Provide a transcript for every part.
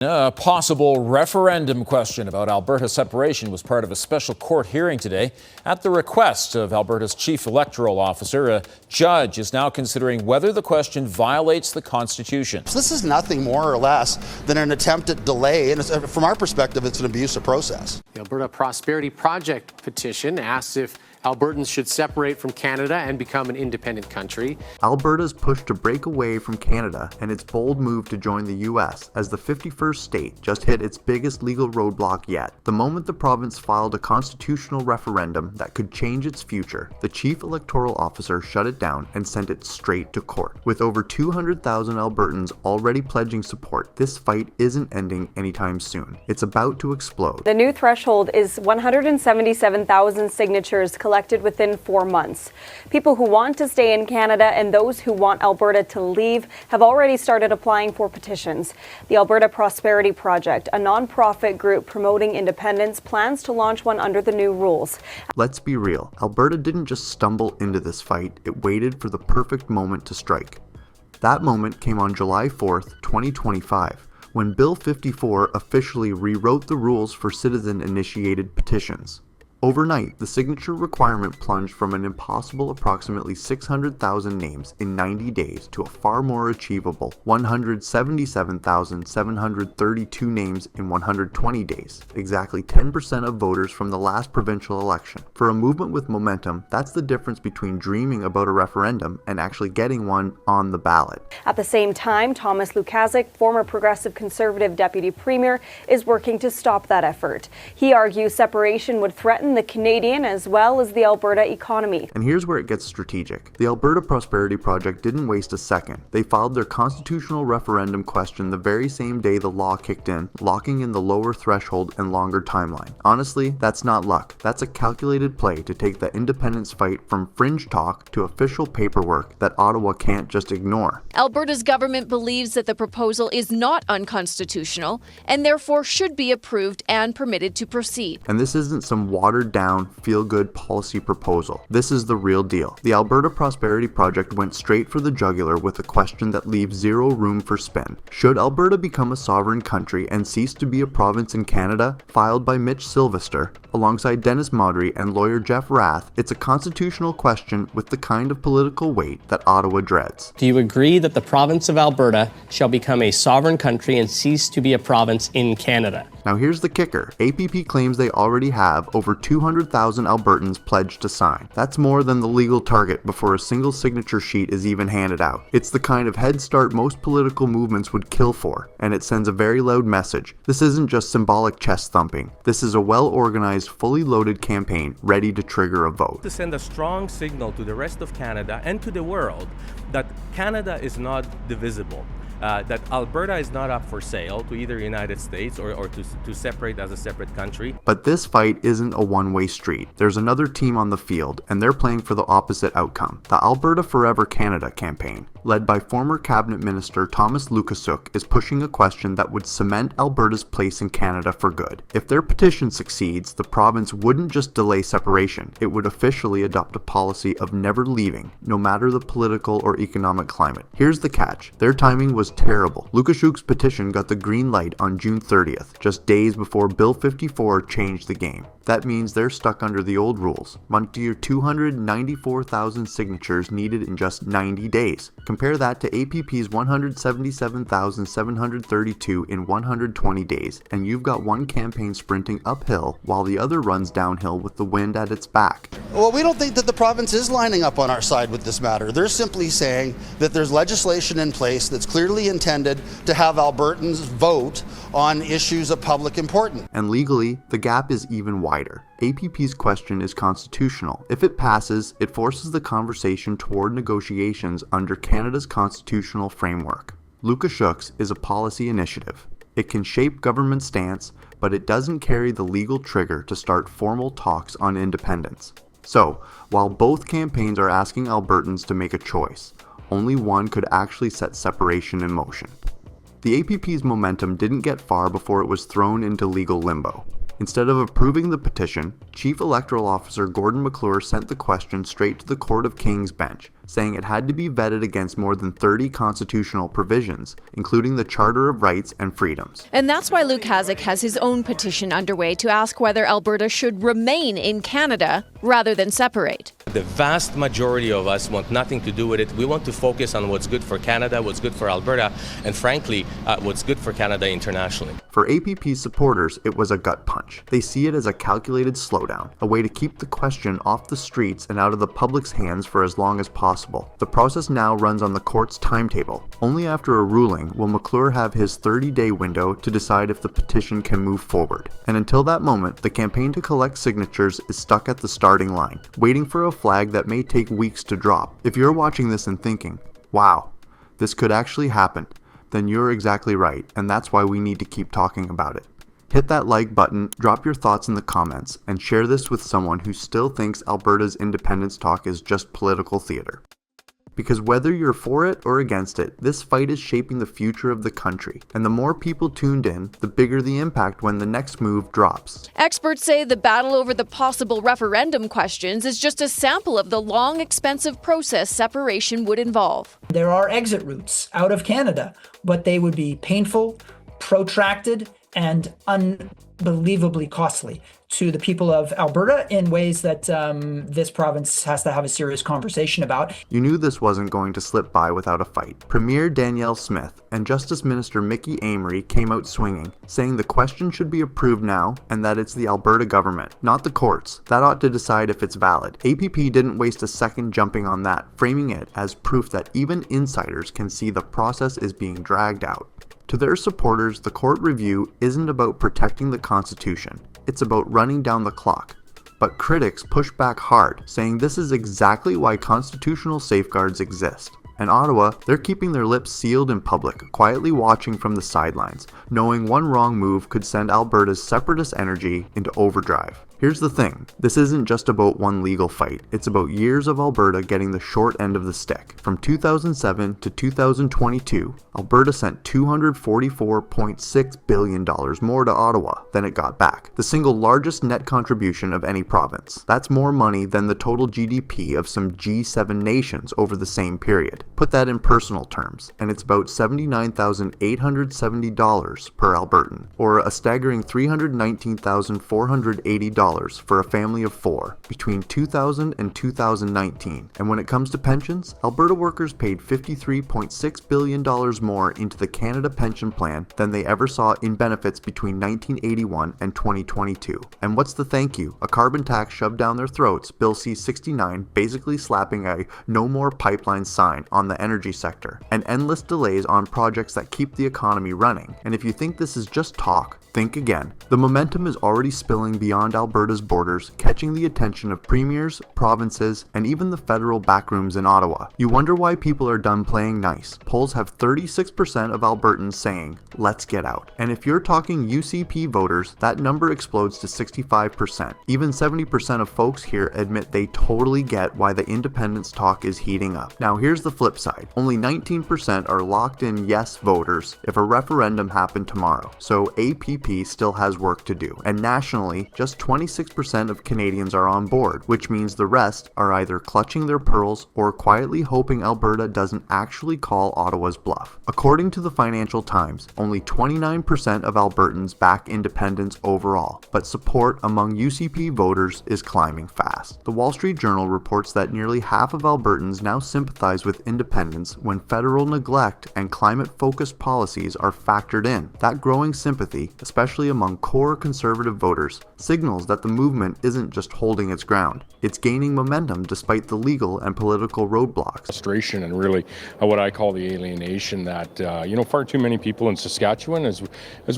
A possible referendum question about Alberta separation was part of a special court hearing today. At the request of Alberta's Chief Electoral Officer, a judge is now considering whether the question violates the Constitution. This is nothing more or less than an attempt at delay, and from our perspective, it's an abusive process. The Alberta Prosperity Project petition asks if Albertans should separate from Canada and become an independent country. Alberta's push to break away from Canada and its bold move to join the U.S. as the 51st state just hit its biggest legal roadblock yet. The moment the province filed a constitutional referendum that could change its future, the Chief Electoral Officer shut it down and sent it straight to court. With over 200,000 Albertans already pledging support, this fight isn't ending anytime soon. It's about to explode. The new threshold is 177,000 signatures collected within 4 months. People who want to stay in Canada and those who want Alberta to leave have already started applying for petitions. The Alberta Prosperity Project, a non-profit group promoting independence, plans to launch one under the new rules. Let's be real. Alberta didn't just stumble into this fight, it waited for the perfect moment to strike. That moment came on July 4th, 2025, when Bill 54 officially rewrote the rules for citizen-initiated petitions. Overnight, the signature requirement plunged from an impossible approximately 600,000 names in 90 days to a far more achievable 177,732 names in 120 days, exactly 10% of voters from the last provincial election. For a movement with momentum, that's the difference between dreaming about a referendum and actually getting one on the ballot. At the same time, Thomas Lukaszuk, former Progressive Conservative Deputy Premier, is working to stop that effort. He argues separation would threaten the Canadian as well as the Alberta economy. And here's where it gets strategic. The Alberta Prosperity Project didn't waste a second. They filed their constitutional referendum question the very same day the law kicked in, locking in the lower threshold and longer timeline. Honestly, that's not luck. That's a calculated play to take the independence fight from fringe talk to official paperwork that Ottawa can't just ignore. Alberta's government believes that the proposal is not unconstitutional and therefore should be approved and permitted to proceed. And this isn't some watered down, feel-good policy proposal. This is the real deal. The Alberta Prosperity Project went straight for the jugular with a question that leaves zero room for spin. Should Alberta become a sovereign country and cease to be a province in Canada? Filed by Mitch Sylvester, alongside Dennis Modry and lawyer Jeff Rath, it's a constitutional question with the kind of political weight that Ottawa dreads. Do you agree that the province of Alberta shall become a sovereign country and cease to be a province in Canada? Now here's the kicker. APP claims they already have over 200,000 Albertans pledged to sign. That's more than the legal target before a single signature sheet is even handed out. It's the kind of head start most political movements would kill for, and it sends a very loud message. This isn't just symbolic chest thumping. This is a well-organized, fully loaded campaign ready to trigger a vote. To send a strong signal to the rest of Canada and to the world that Canada is not divisible. That Alberta is not up for sale to either United States or to separate as a separate country. But this fight isn't a one-way street. There's another team on the field, and they're playing for the opposite outcome. The Alberta Forever Canada campaign, led by former Cabinet Minister Thomas Lukaszuk, is pushing a question that would cement Alberta's place in Canada for good. If their petition succeeds, the province wouldn't just delay separation, it would officially adopt a policy of never leaving, no matter the political or economic climate. Here's the catch. Their timing was terrible. Lukaszuk's petition got the green light on June 30th, just days before Bill 54 changed the game. That means they're stuck under the old rules. Montier 294,000 signatures needed in just 90 days. Compare that to APP's 177,732 in 120 days, and you've got one campaign sprinting uphill while the other runs downhill with the wind at its back. Well, we don't think that the province is lining up on our side with this matter. They're simply saying that there's legislation in place that's clearly intended to have Albertans vote on issues of public importance. And legally, the gap is even wider. APP's question is constitutional. If it passes, it forces the conversation toward negotiations under Canada's constitutional framework. Lukaszuk's is a policy initiative. It can shape government stance, but it doesn't carry the legal trigger to start formal talks on independence. So, while both campaigns are asking Albertans to make a choice, only one could actually set separation in motion. The APP's momentum didn't get far before it was thrown into legal limbo. Instead of approving the petition, Chief Electoral Officer Gordon McClure sent the question straight to the Court of King's bench, saying it had to be vetted against more than 30 constitutional provisions, including the Charter of Rights and Freedoms. And that's why Luke Hasek has his own petition underway to ask whether Alberta should remain in Canada rather than separate. The vast majority of us want nothing to do with it. We want to focus on what's good for Canada, what's good for Alberta, and frankly, what's good for Canada internationally. For APP supporters, it was a gut punch. They see it as a calculated slowdown, a way to keep the question off the streets and out of the public's hands for as long as possible. The process now runs on the court's timetable. Only after a ruling will McClure have his 30-day window to decide if the petition can move forward. And until that moment, the campaign to collect signatures is stuck at the starting line, waiting for a flag that may take weeks to drop. If you're watching this and thinking, wow, this could actually happen, then you're exactly right, and that's why we need to keep talking about it. Hit that like button, drop your thoughts in the comments, and share this with someone who still thinks Alberta's independence talk is just political theater. Because whether you're for it or against it, this fight is shaping the future of the country, and the more people tuned in, the bigger the impact when the next move drops. Experts say the battle over the possible referendum questions is just a sample of the long, expensive process separation would involve. There are exit routes out of Canada, but they would be painful, protracted, and unbelievably costly to the people of Alberta in ways that this province has to have a serious conversation about. You knew this wasn't going to slip by without a fight. Premier Danielle Smith and Justice Minister Mickey Amery came out swinging, saying the question should be approved now and that it's the Alberta government, not the courts, that ought to decide if it's valid. APP didn't waste a second jumping on that, framing it as proof that even insiders can see the process is being dragged out. To their supporters, the court review isn't about protecting the Constitution, it's about running down the clock. But critics push back hard, saying this is exactly why constitutional safeguards exist. And Ottawa, they're keeping their lips sealed in public, quietly watching from the sidelines, knowing one wrong move could send Alberta's separatist energy into overdrive. Here's the thing, this isn't just about one legal fight, it's about years of Alberta getting the short end of the stick. From 2007 to 2022, Alberta sent $244.6 billion more to Ottawa than it got back, the single largest net contribution of any province. That's more money than the total GDP of some G7 nations over the same period. Put that in personal terms, and it's about $79,870 per Albertan, or a staggering $319,480 for a family of 4 between 2000 and 2019. And when it comes to pensions, Alberta workers paid $53.6 billion more into the Canada Pension Plan than they ever saw in benefits between 1981 and 2022. And what's the thank you? A carbon tax shoved down their throats, Bill C-69 basically slapping a no more pipeline sign on the energy sector, and endless delays on projects that keep the economy running. And if you think this is just talk, think again. The momentum is already spilling beyond Alberta's borders, catching the attention of premiers, provinces, and even the federal backrooms in Ottawa. You wonder why people are done playing nice. Polls have 36% of Albertans saying, let's get out. And if you're talking UCP voters, that number explodes to 65%. Even 70% of folks here admit they totally get why the independence talk is heating up. Now here's the flip side. Only 19% are locked in yes voters if a referendum happened tomorrow. So APP still has work to do. And nationally, just 26% of Canadians are on board, which means the rest are either clutching their pearls or quietly hoping Alberta doesn't actually call Ottawa's bluff. According to the Financial Times, only 29% of Albertans back independence overall, but support among UCP voters is climbing fast. The Wall Street Journal reports that nearly half of Albertans now sympathize with independence when federal neglect and climate-focused policies are factored in. That growing sympathy, especially among core conservative voters, signals that the movement isn't just holding its ground. It's gaining momentum despite the legal and political roadblocks. Frustration and really what I call the alienation that far too many people in Saskatchewan as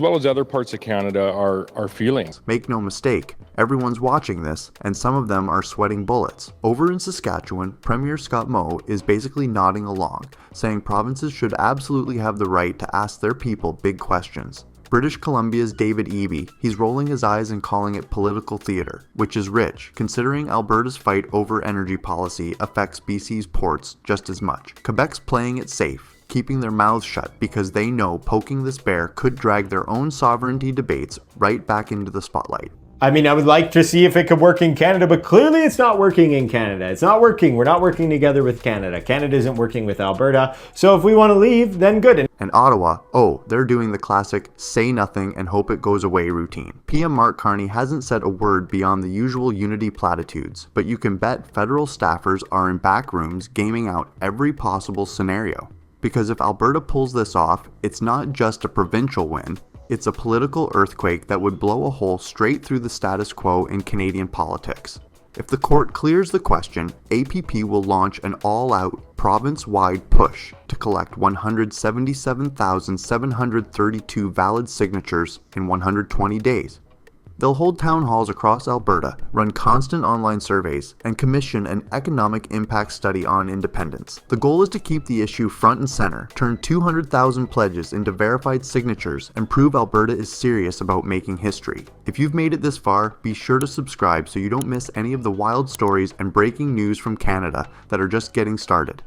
well as other parts of Canada are feeling. Make no mistake, everyone's watching this, and some of them are sweating bullets. Over in Saskatchewan, Premier Scott Moe is basically nodding along, saying provinces should absolutely have the right to ask their people big questions. British Columbia's David Eby, he's rolling his eyes and calling it political theater, which is rich, considering Alberta's fight over energy policy affects BC's ports just as much. Quebec's playing it safe, keeping their mouths shut because they know poking this bear could drag their own sovereignty debates right back into the spotlight. I mean, I would like to see if it could work in Canada, but clearly it's not working in Canada. It's not working. We're not working together with Canada. Canada isn't working with Alberta. So if we want to leave, then good. And Ottawa, oh, they're doing the classic say nothing and hope it goes away routine. PM Mark Carney hasn't said a word beyond the usual unity platitudes, but you can bet federal staffers are in back rooms gaming out every possible scenario. Because if Alberta pulls this off, it's not just a provincial win, it's a political earthquake that would blow a hole straight through the status quo in Canadian politics. If the court clears the question, APP will launch an all-out, province-wide push to collect 177,732 valid signatures in 120 days. They'll hold town halls across Alberta, run constant online surveys, and commission an economic impact study on independence. The goal is to keep the issue front and center, turn 200,000 pledges into verified signatures, and prove Alberta is serious about making history. If you've made it this far, be sure to subscribe so you don't miss any of the wild stories and breaking news from Canada that are just getting started.